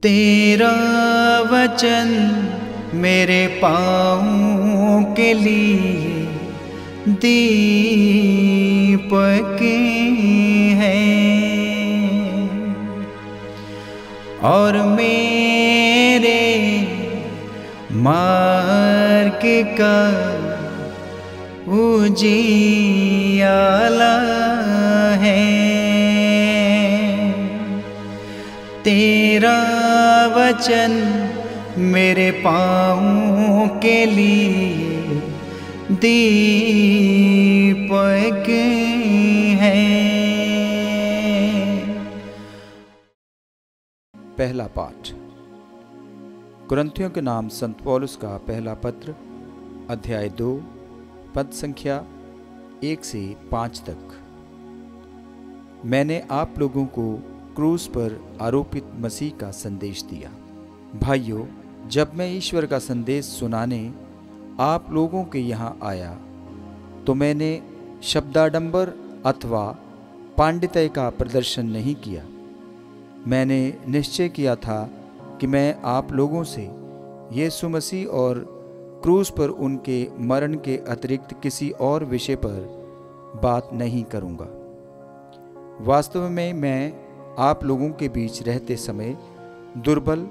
तेरा वचन मेरे पाँवों के लिए दीपक है और मेरे मार्ग का उजियाला है। तेरा वचन मेरे पाँवों के लिए दीपक है। पहला पाठ कुरिन्थियों के नाम संत पौलुस का पहला पत्र, अध्याय 2, पद संख्या 1 से 5 तक। मैंने आप लोगों को क्रूस पर आरोपित मसीह का संदेश दिया। भाइयों, जब मैं ईश्वर का संदेश सुनाने आप लोगों के यहाँ आया तो मैंने शब्दाडंबर अथवा पांडित्य का प्रदर्शन नहीं किया। मैंने निश्चय किया था कि मैं आप लोगों से यीशु मसीह और क्रूस पर उनके मरण के अतिरिक्त किसी और विषय पर बात नहीं करूँगा। वास्तव में मैं आप लोगों के बीच रहते समय दुर्बल,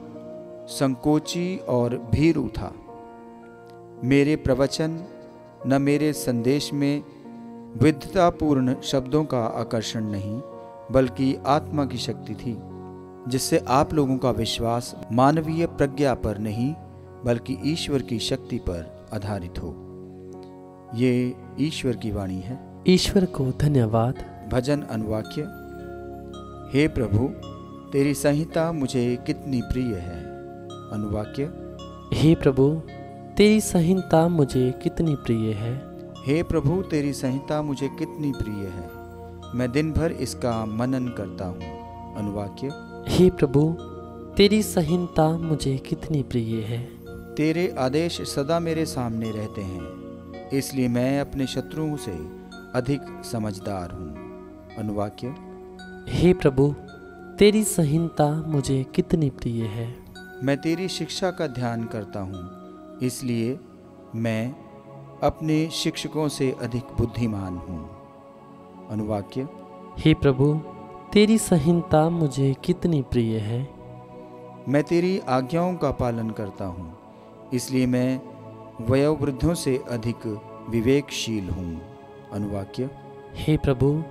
संकोची और भीरू था। मेरे प्रवचन न मेरे संदेश में विद्वतापूर्ण शब्दों का आकर्षण नहीं, बल्कि आत्मा की शक्ति थी, जिससे आप लोगों का विश्वास मानवीय प्रज्ञा पर नहीं बल्कि ईश्वर की शक्ति पर आधारित हो। ये ईश्वर की वाणी है। ईश्वर को धन्यवाद। भजन अनुवाक्य। हे प्रभु, तेरी संहिता मुझे कितनी प्रिय है। अनुवाक्य। हे प्रभु, तेरी संहिता मुझे कितनी प्रिय है। हे प्रभु, तेरी संहिता मुझे कितनी प्रिय है, मैं दिन भर इसका मनन करता हूँ। अनुवाक्य। हे प्रभु, तेरी संहिता मुझे कितनी प्रिय है। तेरे आदेश सदा मेरे सामने रहते हैं, इसलिए मैं अपने शत्रुओं से अधिक समझदार हूँ। अनुवाक्य। हे प्रभु, तेरी संहिता मुझे कितनी प्रिय है। मैं तेरी शिक्षा का ध्यान करता हूँ, इसलिए मैं अपने शिक्षकों से अधिक बुद्धिमान हूँ। अनुवाक्य। हे प्रभु, तेरी संहिता मुझे कितनी प्रिय है। मैं तेरी आज्ञाओं का पालन करता हूँ, इसलिए मैं वयोवृद्धों से अधिक विवेकशील हूँ। अनुवाक्य। हे प्रभु,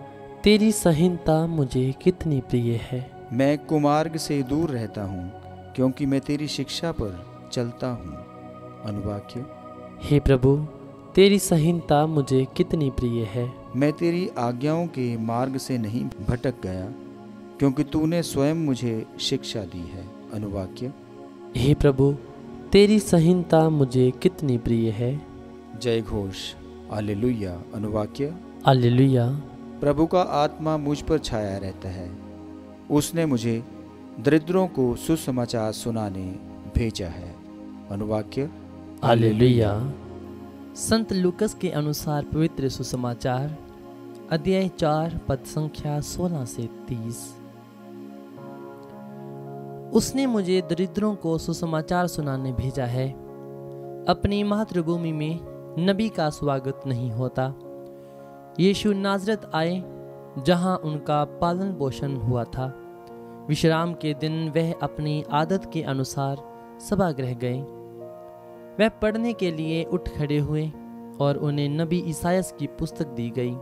तेरी संहिता मुझे कितनी प्रिय है। मैं कुमार्ग से दूर रहता हूँ, क्योंकि मैं तेरी शिक्षा पर चलता हूँ। अनुवाक्य। हे प्रभु, तेरी संहिता मुझे कितनी प्रिय है। मैं तेरी आज्ञाओं के मार्ग से नहीं भटक गया, क्योंकि तूने स्वयं मुझे शिक्षा दी है। अनुवाक्य। हे प्रभु, तेरी संहिता मुझे कितनी प्रिय है। जय घोष। हालेलुया। अनुवाक्य। हालेलुया। प्रभु का आत्मा मुझ पर छाया रहता है। उसने मुझे दरिद्रों को सुसमाचार सुनाने भेजा है। अनुवाक्य। हालेलुया। संत लूकस के अनुसार पवित्र सुसमाचार, अध्याय 4, पद संख्या 16 से 30। उसने मुझे दरिद्रों को सुसमाचार सुनाने भेजा है। अपनी मातृभूमि में नबी का स्वागत नहीं होता। यीशु नाजरत आए, जहां उनका पालन पोषण हुआ था। विश्राम के दिन वह अपनी आदत के अनुसार सभागृह गए। वह पढ़ने के लिए उठ खड़े हुए और उन्हें नबी ईसायास की पुस्तक दी गई।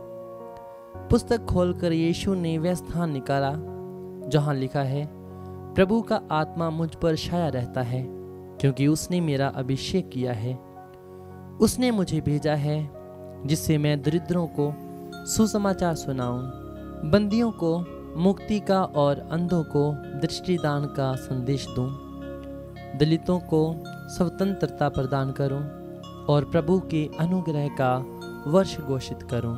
पुस्तक खोलकर यीशु ने वह स्थान निकाला जहां लिखा है, प्रभु का आत्मा मुझ पर छाया रहता है, क्योंकि उसने मेरा अभिषेक किया है। उसने मुझे भेजा है जिससे मैं दरिद्रों को सुसमाचार सुनाऊं, बंदियों को मुक्ति का और अंधों को दृष्टिदान का संदेश दूं, दलितों को स्वतंत्रता प्रदान करूं और प्रभु के अनुग्रह का वर्ष घोषित करूं।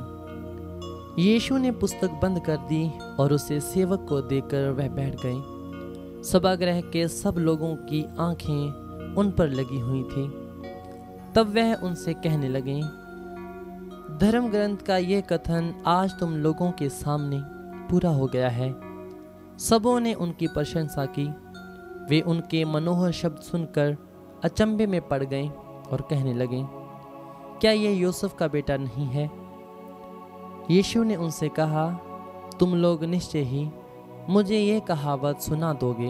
यीशु ने पुस्तक बंद कर दी और उसे सेवक को देकर वह बैठ गए। सभागृह के सब लोगों की आंखें उन पर लगी हुई थी। तब वह उनसे कहने लगे, धर्म ग्रंथ का यह कथन आज तुम लोगों के सामने पूरा हो गया है। सबों ने उनकी प्रशंसा की। वे उनके मनोहर शब्द सुनकर अचंभे में पड़ गए और कहने लगे, क्या ये यूसुफ का बेटा नहीं है? यीशु ने उनसे कहा, तुम लोग निश्चय ही मुझे ये कहावत सुना दोगे,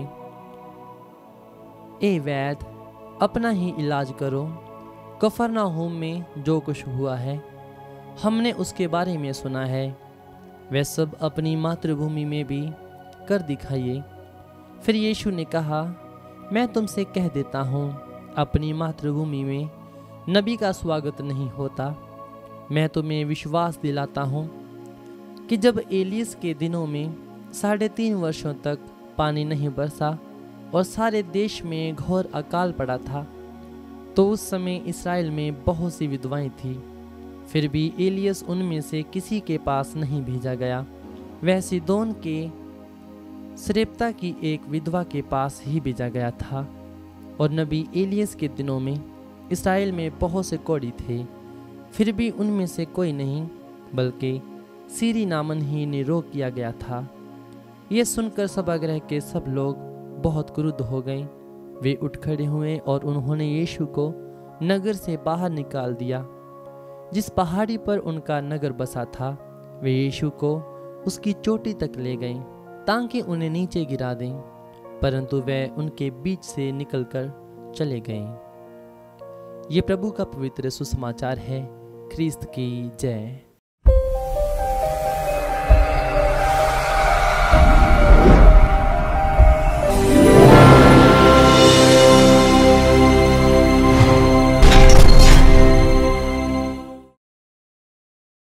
ए वैद्य, अपना ही इलाज करो। कफरनाहूम में जो कुछ हुआ है हमने उसके बारे में सुना है, वह सब अपनी मातृभूमि में भी कर दिखाइए। फिर यीशु ने कहा, मैं तुमसे कह देता हूँ, अपनी मातृभूमि में नबी का स्वागत नहीं होता। मैं तुम्हें विश्वास दिलाता हूँ कि जब एलियस के दिनों में 3.5 वर्षों तक पानी नहीं बरसा और सारे देश में घोर अकाल पड़ा था, तो उस समय इस्राएल में बहुत सी विधवाएं थीं। फिर भी एलियस उनमें से किसी के पास नहीं भेजा गया। वह सीदोन के सरेप्ता की एक विधवा के पास ही भेजा गया था। और नबी एलियस के दिनों में इस्राएल में बहुत से कोढ़ी थे, फिर भी उनमें से कोई नहीं, बल्कि सीरी नामन ही निरोग किया गया था। यह सुनकर सभागृह के सब लोग बहुत क्रुद्ध हो गए। वे उठ खड़े हुए और उन्होंने यीशु को नगर से बाहर निकाल दिया। जिस पहाड़ी पर उनका नगर बसा था, वे यीशु को उसकी चोटी तक ले गए ताकि उन्हें नीचे गिरा दें, परंतु वे उनके बीच से निकलकर चले गए। ये प्रभु का पवित्र सुसमाचार है। ख्रीस्त की जय।